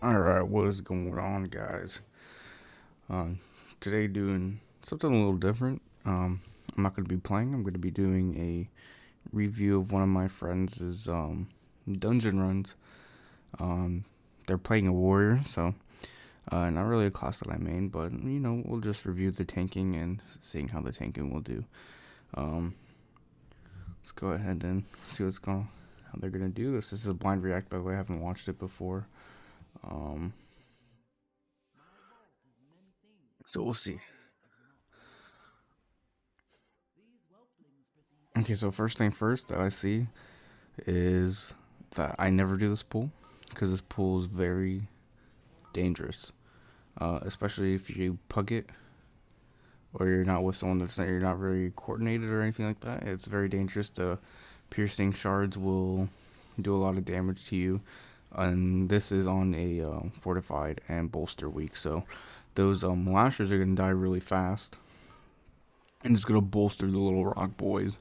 Alright, what is going on, guys? Today doing something a little different. I'm not going to be playing, I'm going to be doing a review of one of my friends' dungeon runs. Um, they're playing a warrior, so not really a class that I main, but we'll just review the tanking and seeing how the tanking will do. Um, let's go ahead and see how they're gonna do this. This is a blind react, by the way. I haven't watched it before. Um, so we'll see. Okay, so first thing first that I see is that I never do this pool because this pool is very dangerous, especially if you pug it or you're not with someone you're not very coordinated or anything like that. It's very dangerous. The piercing shards will do a lot of damage to you, and this is on a fortified and bolster week, so those lashers are gonna die really fast, and it's gonna bolster the little rock boys.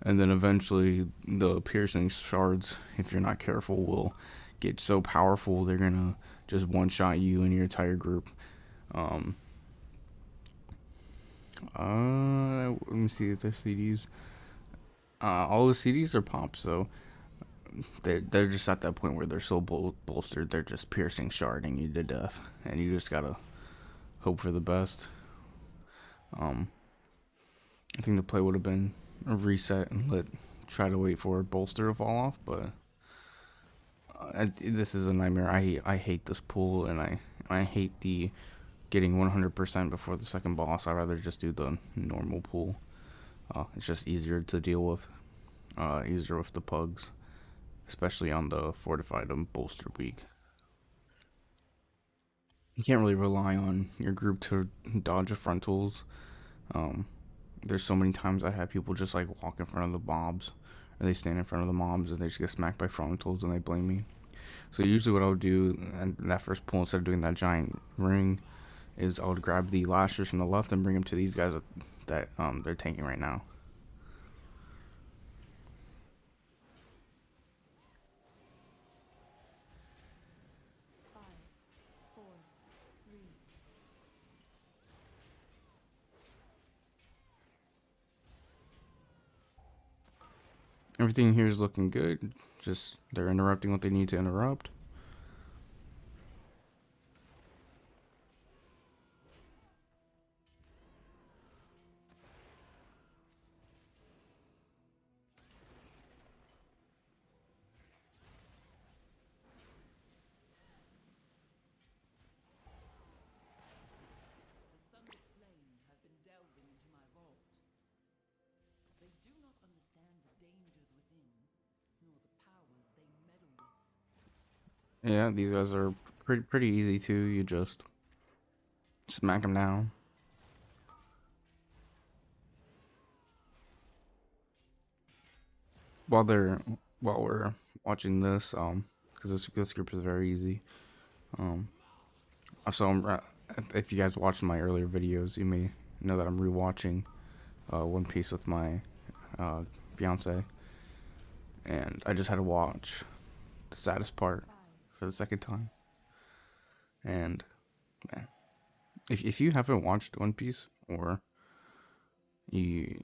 And then eventually the piercing shards, if you're not careful, will get so powerful they're gonna just one shot you and your entire group. Um, let me see if there's CDs. All the CDs are pops, so they're just at that point where they're so bolstered, they're just piercing sharding you to death, and you just gotta hope for the best. Um, I think the play would have been a reset and try to wait for bolster to fall off, but this is a nightmare. I hate this pool, and I hate the getting 100% before the second boss. I'd rather just do the normal pool. It's just easier to deal with. Easier with the pugs, especially on the fortified and bolster week. You can't really rely on your group to dodge the frontals. Um, there's so many times I had people just like walk in front of the mobs, or they stand in front of the mobs and they just get smacked by frontals and they blame me. So usually what I would do in that first pull, instead of doing that giant ring, is I would grab the lashers from the left and bring them to these guys that they're tanking right now. Everything here is looking good. Just they're interrupting what they need to interrupt. Yeah, these guys are pretty easy too. You just smack them down. While they're while we're watching this, because this group is very easy. Um, so if you guys watched my earlier videos, you may know that I'm rewatching One Piece with my fiance, and I just had to watch the saddest part for the second time. And man, if you haven't watched One Piece, or you,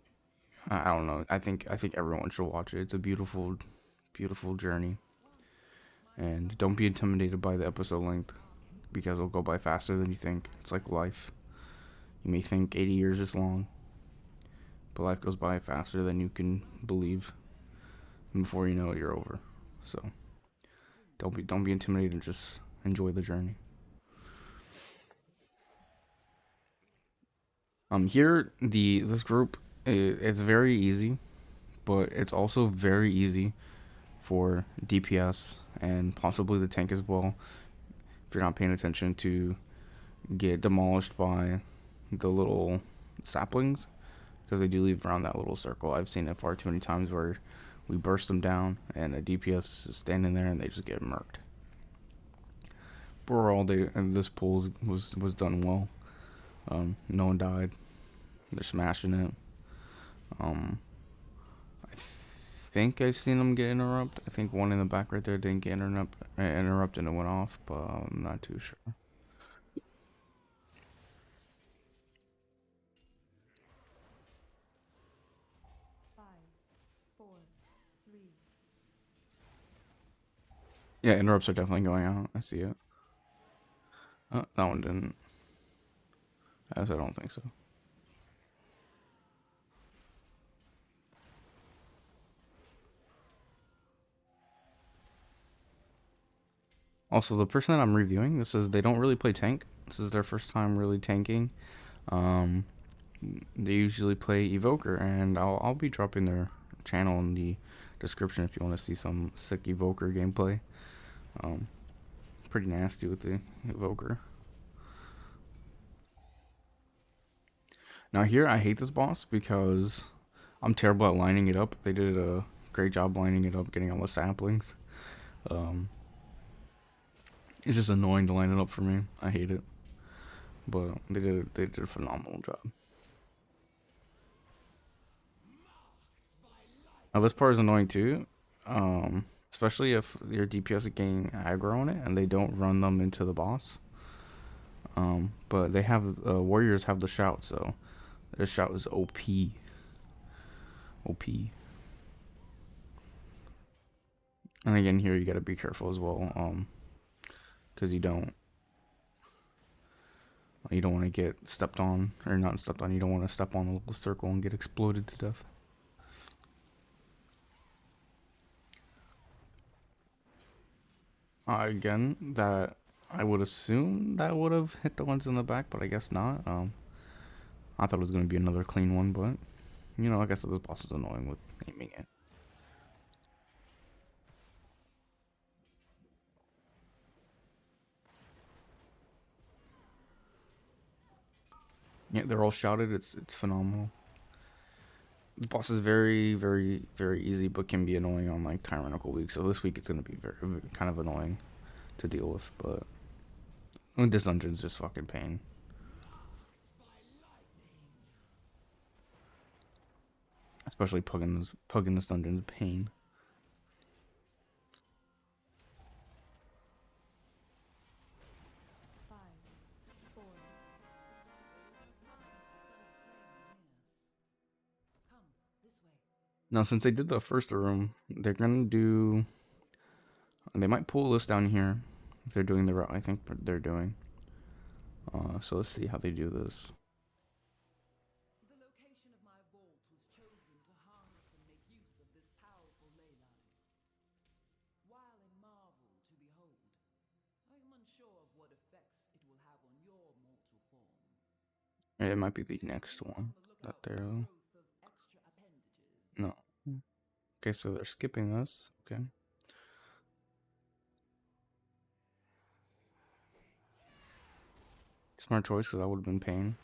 I don't know, I think everyone should watch it. It's a beautiful journey, and don't be intimidated by the episode length because it'll go by faster than you think. It's like life. You may think 80 years is long, but life goes by faster than you can believe, and before you know it, you're over. So don't be intimidated. Just enjoy the journey. Here this group it's very easy, but it's also very easy for DPS and possibly the tank as well. If you're not paying attention, to get demolished by the little saplings, because they do leave around that little circle. I've seen it far too many times where we burst them down and a DPS is standing there and they just get murked. But overall, this pull was done well. No one died. They're smashing it. Um, I think I've seen them get interrupted. I think one in the back right there didn't get interrupted and it went off, but I'm not too sure. Yeah, interrupts are definitely going out. I see it. Oh, that one didn't. As I don't think so. Also, the person that I'm reviewing, they don't really play tank. This is their first time really tanking. Um, they usually play Evoker, and I'll be dropping their channel in the description if you want to see some sick Evoker gameplay. Pretty nasty with the Evoker. Now here, I hate this boss because I'm terrible at lining it up. They did a great job lining it up, getting all the saplings. It's just annoying to line it up for me. I hate it, but they did a phenomenal job. Now this part is annoying too, especially if your DPS is getting aggro on it and they don't run them into the boss. But they have warriors have the shout, so this shout is OP. And again, here you gotta be careful as well, because you don't want to get stepped on, or not stepped on. You don't want to step on a little circle and get exploded to death. Again, that I would assume that would have hit the ones in the back, but I guess not. I thought it was going to be another clean one, but you know, like I said, this boss is annoying with aiming it. Yeah, they're all shouted. It's phenomenal. The boss is very, very, very easy, but can be annoying on like tyrannical weeks. So this week it's going to be very kind of annoying to deal with, but this dungeon's just fucking pain. Especially pugging this dungeon's pain. Now, since they did the first room, they're gonna do. They might pull this down here if they're doing the route I think they're doing. So let's see how they do this. The location of my vault was chosen to harness and make use of this powerful ley line. While a marvel to behold, I am unsure of what effects it will have on your mortal form. It might be the next one that they're. No. Okay, so they're skipping this. Okay. Smart choice, because that would have been pain.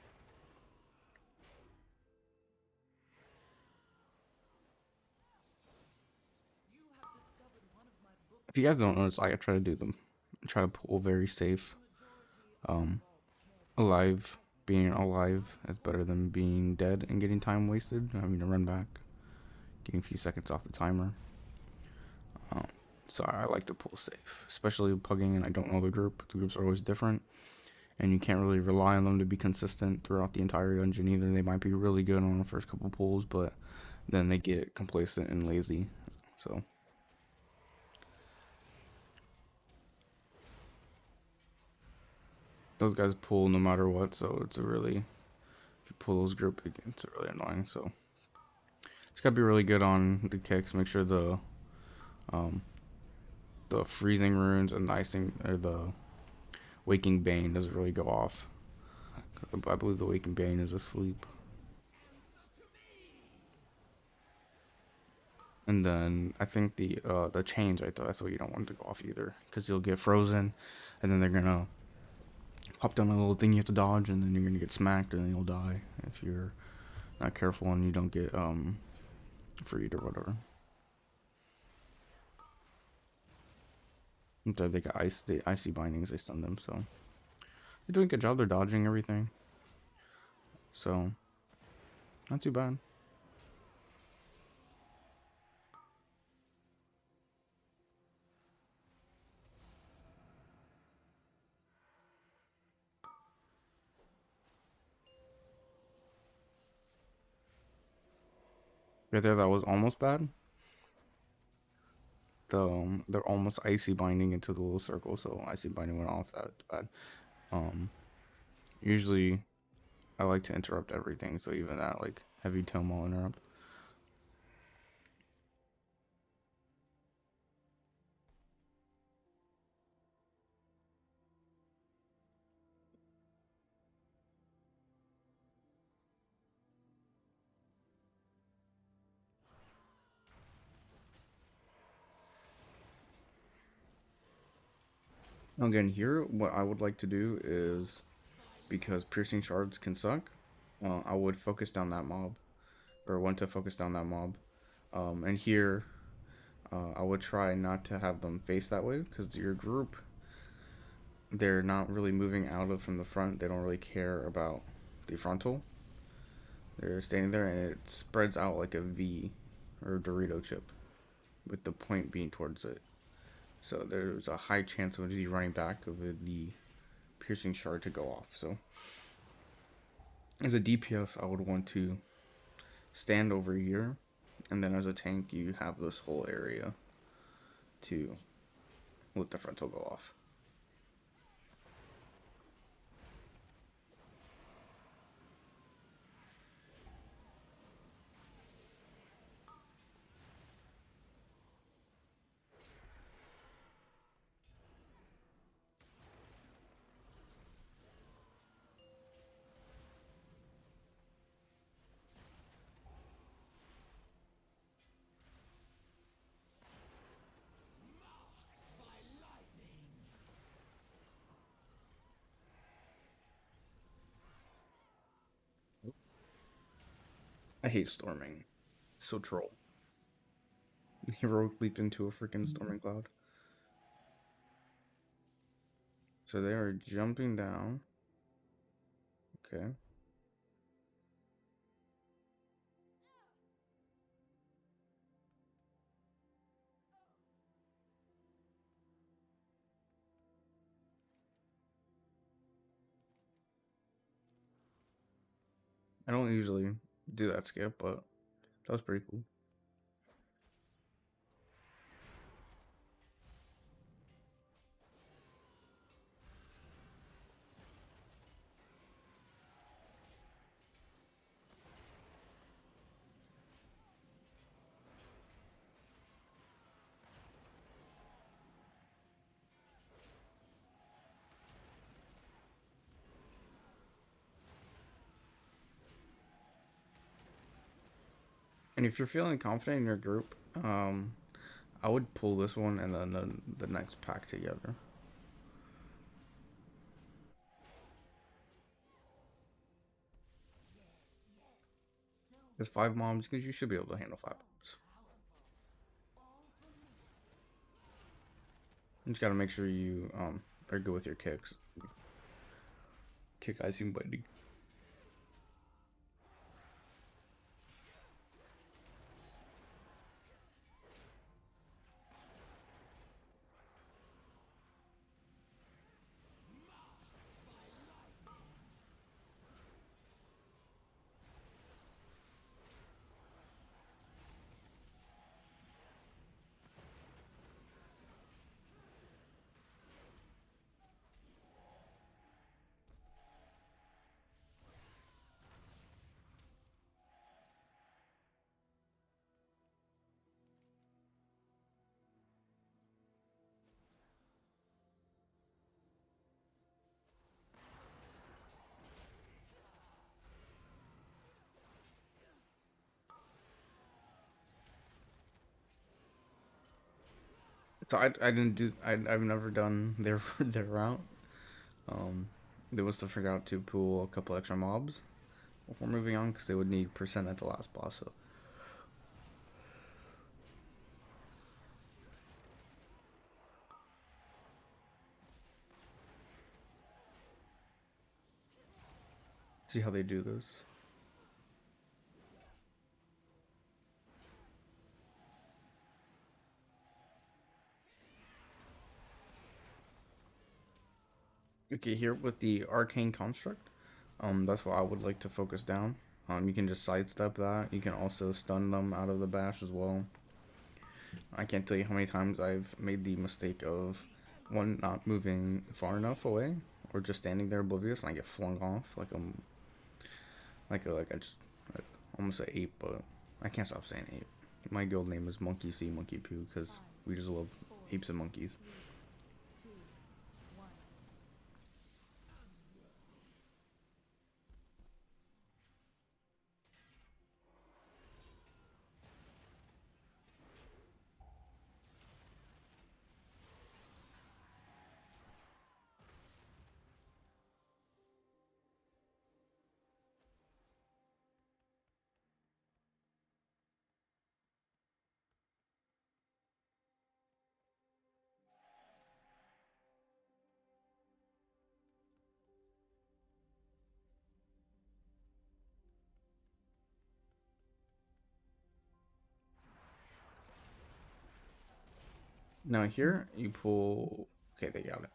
If you guys don't notice, I try to do them. I try to pull very safe. Being alive is better than being dead and getting time wasted. Having to run back, getting a few seconds off the timer. So I like to pull safe, especially pugging and I don't know the group. The groups are always different, and you can't really rely on them to be consistent throughout the entire dungeon either. They might be really good on the first couple pulls, but then they get complacent and lazy. So those guys pull no matter what, so it's a really, if you pull those group, it's really annoying. So just gotta be really good on the kicks. Make sure the freezing runes and the icing or the waking bane doesn't really go off. I believe the waking bane is asleep. And then I think the chains right there, that's what you don't want to go off either, because you'll get frozen, and then they're gonna pop down a little thing you have to dodge, and then you're gonna get smacked, and then you'll die if you're not careful and you don't get freed or whatever. They got the icy bindings, they stun them, so they're doing a good job. They're dodging everything, so not too bad. Right there, that was almost bad. They're almost icy binding into the little circle, so icy binding went off. That's bad. Usually I like to interrupt everything, so even that like heavy tome I'll interrupt. Again, here what I would like to do is, because piercing shards can suck, I would focus down that mob, or want to focus down that mob. And here, I would try not to have them face that way, because your group, they're not really moving out of from the front. They don't really care about the frontal. They're standing there, and it spreads out like a V or a Dorito chip, with the point being towards it. So there's a high chance of the running back of the piercing shard to go off. So as a DPS, I would want to stand over here, and then as a tank, you have this whole area to let the frontal go off. I hate storming. So troll. Heroic leap into a freaking storming cloud. So they are jumping down. Okay. I don't usually do that skip, but that was pretty cool. And if you're feeling confident in your group, I would pull this one and then the next pack together. There's 5 mobs, because you should be able to handle 5 mobs. You just gotta make sure you are good with your kicks. Kick icing binding. So I didn't do I've never done their route. Um, they was to figure out to pull a couple extra mobs before moving on, because they would need percent at the last boss. So see how they do this. Okay, here with the arcane construct, that's what I would like to focus down. You can just sidestep that. You can also stun them out of the bash as well. I can't tell you how many times I've made the mistake of one, not moving far enough away, or just standing there oblivious, and I get flung off like I just I almost say ape, but I can't stop saying ape. My guild name is Monkey See Monkey Poo because we just love apes and monkeys. Now here you pull. Okay, they got it.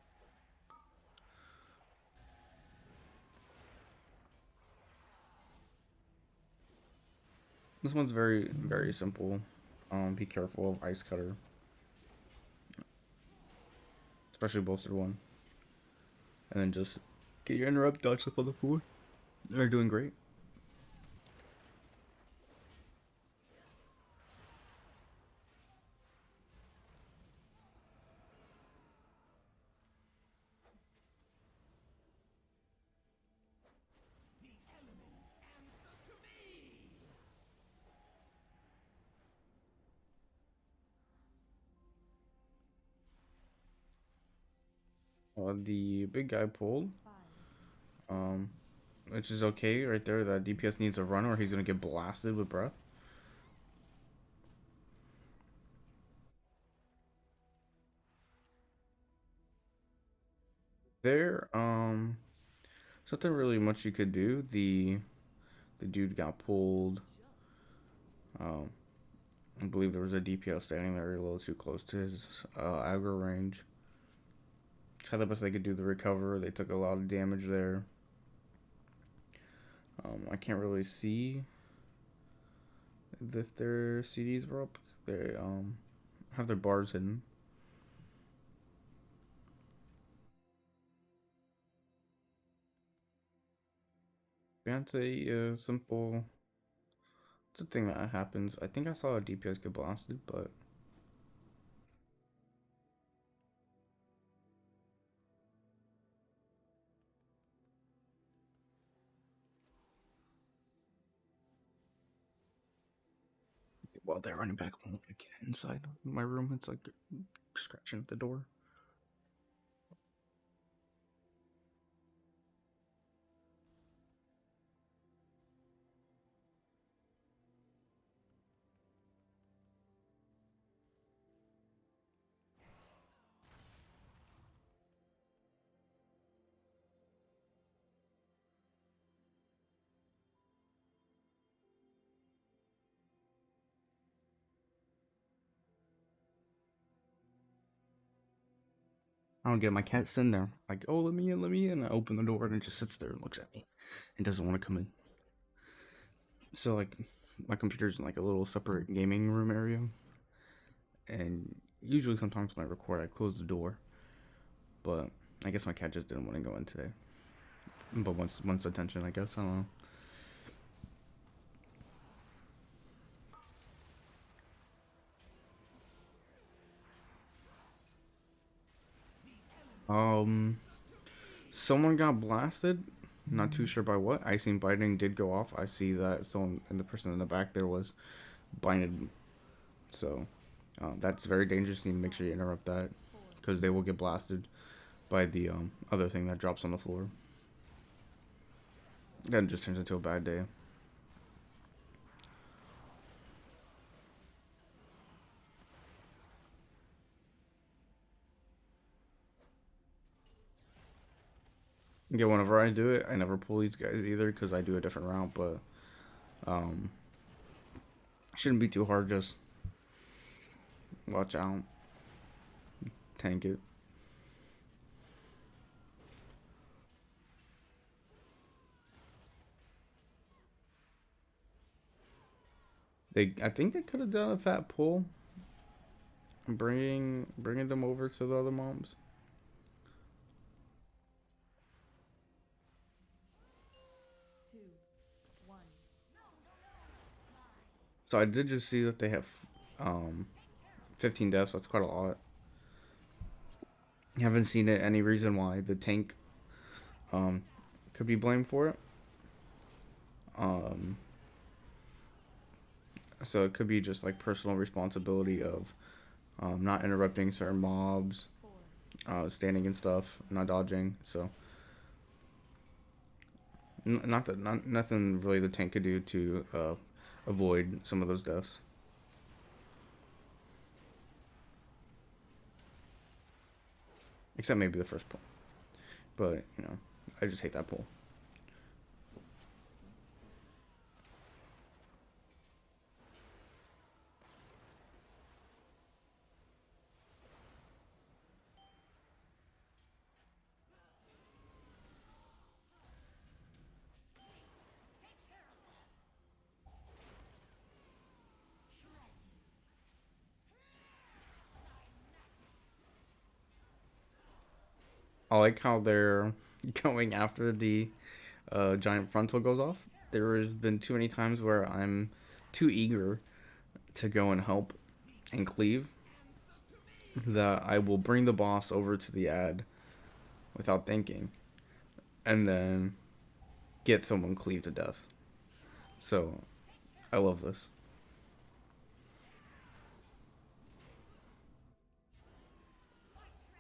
This one's very simple. Be careful of Ice Cutter, especially bolstered one, and then just get your interrupt dodge stuff on the floor. They're doing great. The big guy pulled, um, which is okay right there. That DPS needs a run or he's gonna get blasted with breath. There, something really much you could do. The dude got pulled. Um, I believe there was a DPS standing there a little too close to his aggro range. Tried the best they could do to recover. They took a lot of damage there. I can't really see if their CDs were up. They have their bars hidden. Bante is simple. It's a thing that happens. I think I saw a DPS get blasted, but while they're running back home again inside my room, it's like scratching at the door. I don't get it. My cat's sitting there, like, oh, let me in, let me in. I open the door and it just sits there and looks at me and doesn't want to come in. So, like, my computer's in like a little separate gaming room area. And usually, sometimes when I record, I close the door. But I guess my cat just didn't want to go in today. But wants attention, I guess. I don't know. Someone got blasted. Not too sure by what. I seen biting did go off. I see that someone and the person in the back there was binded. So that's very dangerous. You need to make sure you interrupt that because they will get blasted by the other thing that drops on the floor. Then it just turns into a bad day. Yeah, whenever I do it, I never pull these guys either because I do a different route. But um, shouldn't be too hard. Just watch out, tank it. I think they could have done a fat pull, bringing them over to the other mobs. So I did just see that they have um 15 deaths. That's quite a lot. I haven't seen it any reason why the tank could be blamed for it. Um, so it could be just like personal responsibility of not interrupting certain mobs, standing and stuff, not dodging. So not nothing really the tank could do to avoid some of those deaths. Except maybe the first pull. But, you know, I just hate that pull. I like how they're going after the giant frontal goes off. There has been too many times where I'm too eager to go and help and cleave that I will bring the boss over to the ad without thinking and then get someone cleave to death. So I love this.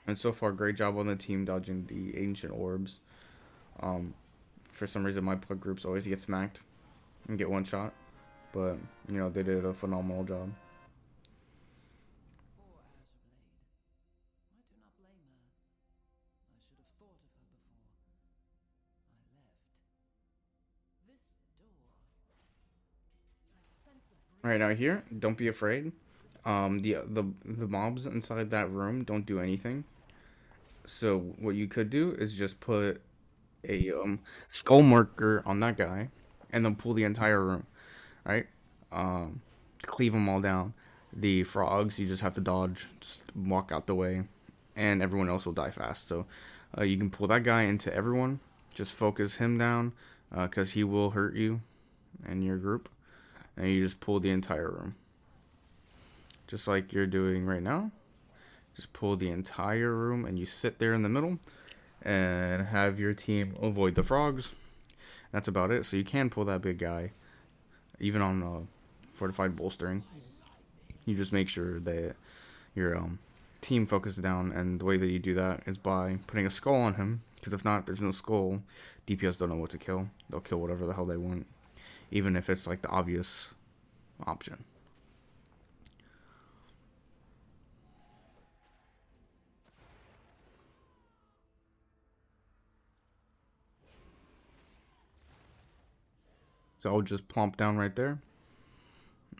And so far, great job on the team dodging the ancient orbs. Um, for some reason, my plug groups always get smacked and get one shot, but you know they did a phenomenal job. Poor Azure Blade. I do not blame her. I should have thought of her before I left. This door. I sense a All right, now here, don't be afraid. The mobs inside that room don't do anything. So what you could do is just put a skull marker on that guy, and then pull the entire room. Right? Um, Cleave them all down. The frogs, you just have to dodge, just walk out the way, and everyone else will die fast. So you can pull that guy into everyone. Just focus him down, because he will hurt you and your group. And you just pull the entire room. Just like you're doing right now. Just pull the entire room and you sit there in the middle and have your team avoid the frogs. That's about it. So you can pull that big guy, even on Fortified Bolstering. You just make sure that your team focuses down, and the way that you do that is by putting a skull on him. Because if not, there's no skull. DPS don't know what to kill. They'll kill whatever the hell they want, even if it's like the obvious option. So I'll just plump down right there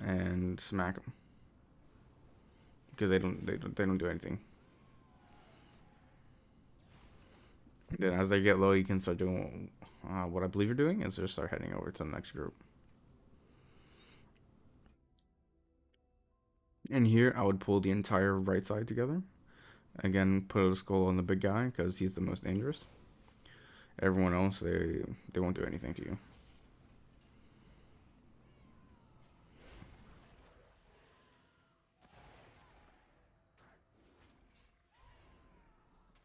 and smack them because they don't do anything. Then as they get low, you can start doing what I believe you're doing is just start heading over to the next group. And here I would pull the entire right side together. Again, put a skull on the big guy because he's the most dangerous. Everyone else, they won't do anything to you.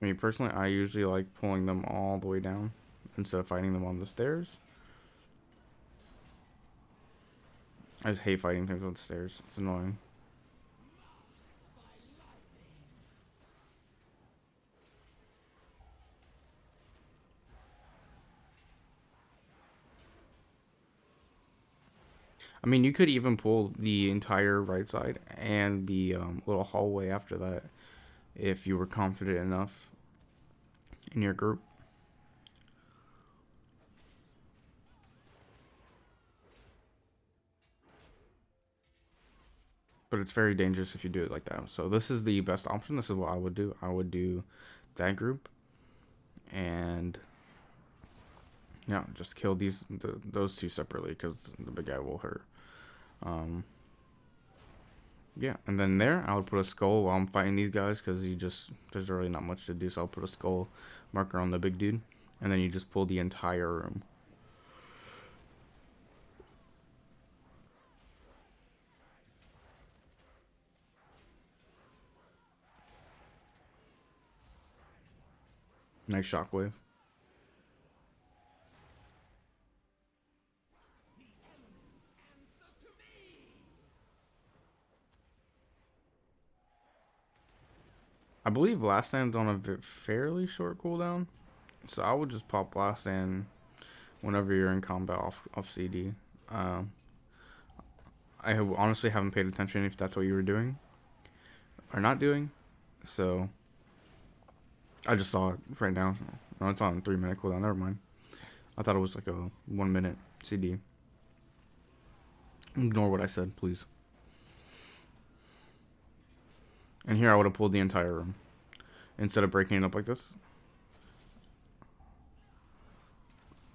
I mean, personally, I usually like pulling them all the way down instead of fighting them on the stairs. I just hate fighting things on the stairs. It's annoying. I mean, you could even pull the entire right side and the little hallway after that if you were confident enough in your group. But it's very dangerous if you do it like that. So this is the best option. This is what I would do. I would do that group and yeah, just kill those two separately because the big guy will hurt. Yeah, and then there I would put a skull while I'm fighting these guys because there's really not much to do. So I'll put a skull marker on the big dude, and then you just pull the entire room. Nice shockwave. I believe Last Stand's on a fairly short cooldown, so I would just pop Last Stand whenever you're in combat off CD. Um, honestly haven't paid attention if that's what you were doing or not doing, so I just saw it right now. No, it's on 3 minute cooldown. Never mind. I thought it was like a 1 minute CD. Ignore what I said, please. And here I would have pulled the entire room instead of breaking it up like this.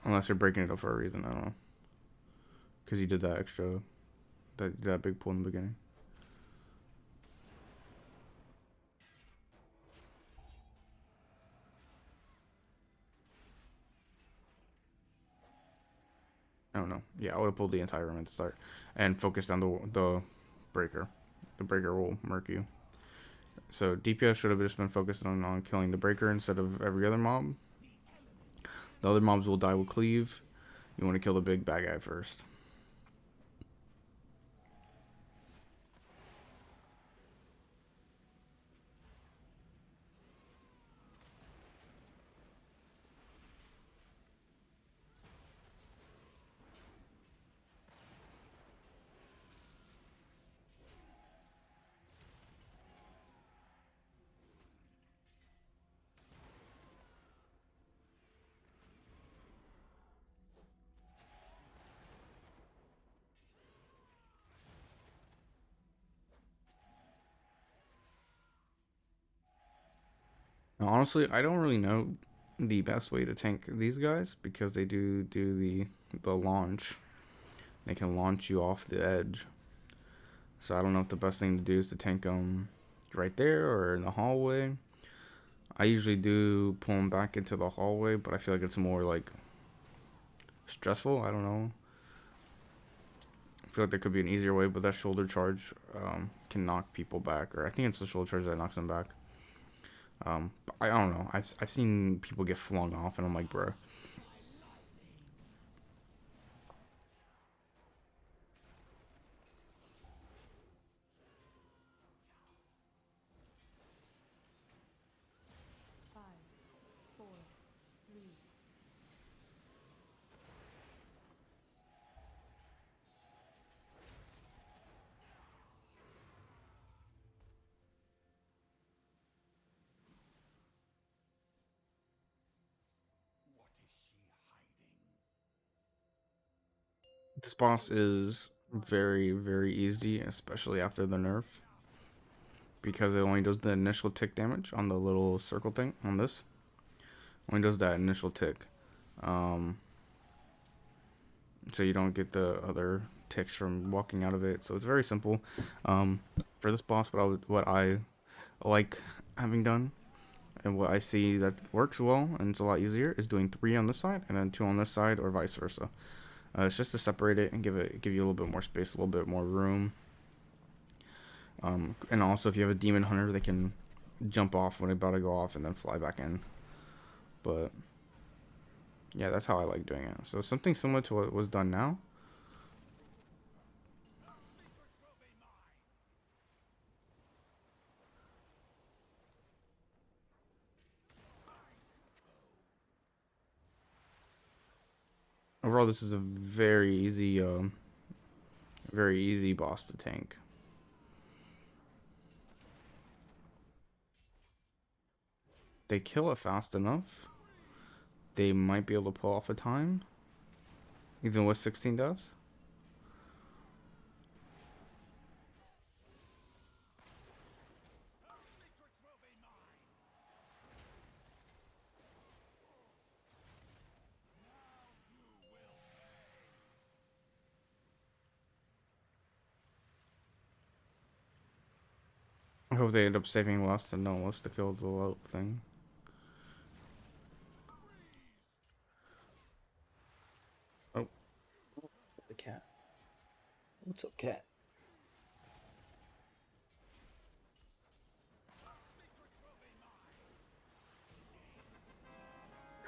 Unless you're breaking it up for a reason, I don't know. Because you did that extra, that big pull in the beginning. I don't know. Yeah, I would have pulled the entire room at the start and focused on the breaker. The breaker will murk you. So DPS should have just been focused on killing the breaker instead of every other mob. The other mobs will die with cleave. You want to kill the big bad guy first. Now, honestly, I don't really know the best way to tank these guys because they do the launch. They can launch you off the edge. So I don't know if the best thing to do is to tank them right there or in the hallway. I usually do pull them back into the hallway, but I feel like it's more like stressful. I don't know. I feel like there could be an easier way, but that shoulder charge can knock people back, or I think it's the shoulder charge that knocks them back. I don't know. I've seen people get flung off, and I'm like, bro. Five, four, three. This boss is very, very easy, especially after the nerf, because it only does the initial tick damage on the little circle thing on this. Only does that initial tick. Um, so you don't get the other ticks from walking out of it. So it's very simple. For this boss, what I like having done and what I see that works well and it's a lot easier is doing 3 on this side and then 2 on this side, or vice versa. It's just to separate it and give you a little bit more space, a little bit more room. And also if you have a demon hunter, they can jump off when they're about to go off and then fly back in. But yeah, that's how I like doing it. So something similar to what was done now. Overall, this is a very easy boss to tank. They kill it fast enough. They might be able to pull off a time, even with 16 deaths. hope they end up saving less than no less to kill the low thing. Oh, The cat. What's up, cat?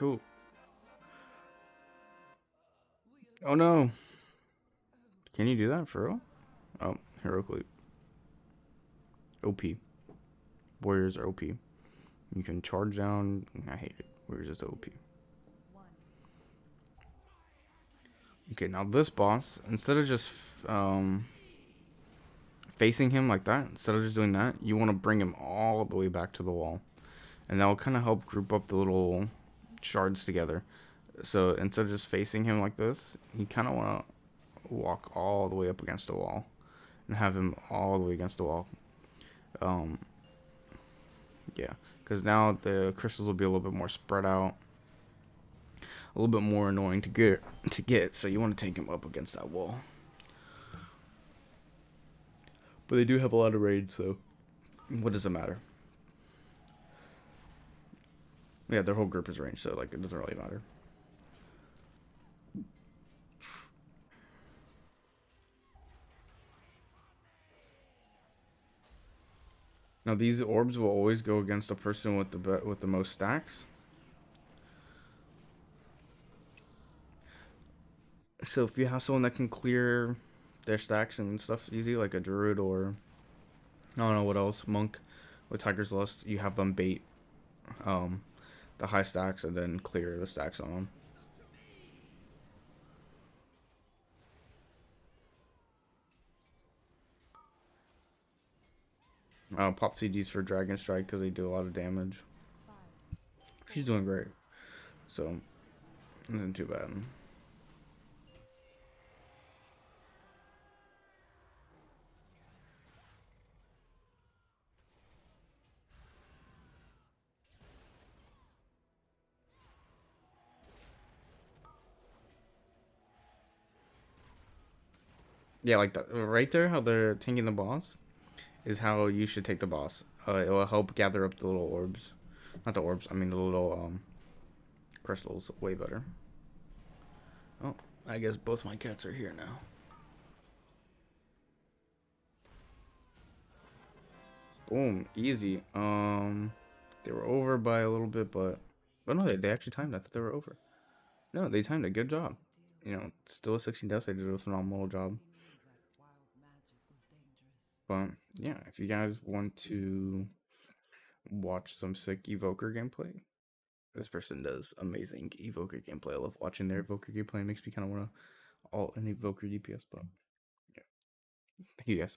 cool. Oh no. Can you do that for real? Oh, heroically. OP. Warriors are OP. You can charge down. I hate it. Warriors is OP. Okay, now this boss, instead of just facing him like that, instead of just doing that, you want to bring him all the way back to the wall. And that will kind of help group up the little shards together. So instead of just facing him like this, you kind of want to walk all the way up against the wall. And have him all the way against the wall. Yeah, because now the crystals will be a little bit more spread out. A little bit more annoying to get, so you want to take him up against that wall. But they do have a lot of raids, so what does it matter? Yeah, their whole group is ranged, so like it doesn't really matter. Now these orbs will always go against the person with the most stacks. So if you have someone that can clear their stacks and stuff easy, like a druid or I don't know what else, monk with Tiger's Lust, you have them bait the high stacks and then clear the stacks on them. Pop CDs for Dragon Strike because they do a lot of damage. She's doing great, so nothing too bad. Yeah, like that right there, how they're tanking the boss, is how you should take the boss. It will help gather up the little orbs, not the orbs. I mean the little crystals way better. Oh, I guess both my cats are here now. Boom, easy. They were over by a little bit, but no, they actually timed. I thought they were over. No, they timed it. Good job. You know, still a 16 deaths. They did a phenomenal job. But yeah, if you guys want to watch some sick Evoker gameplay, this person does amazing Evoker gameplay. I love watching their Evoker gameplay. It makes me kind of want to alt an Evoker DPS. But yeah, thank you guys.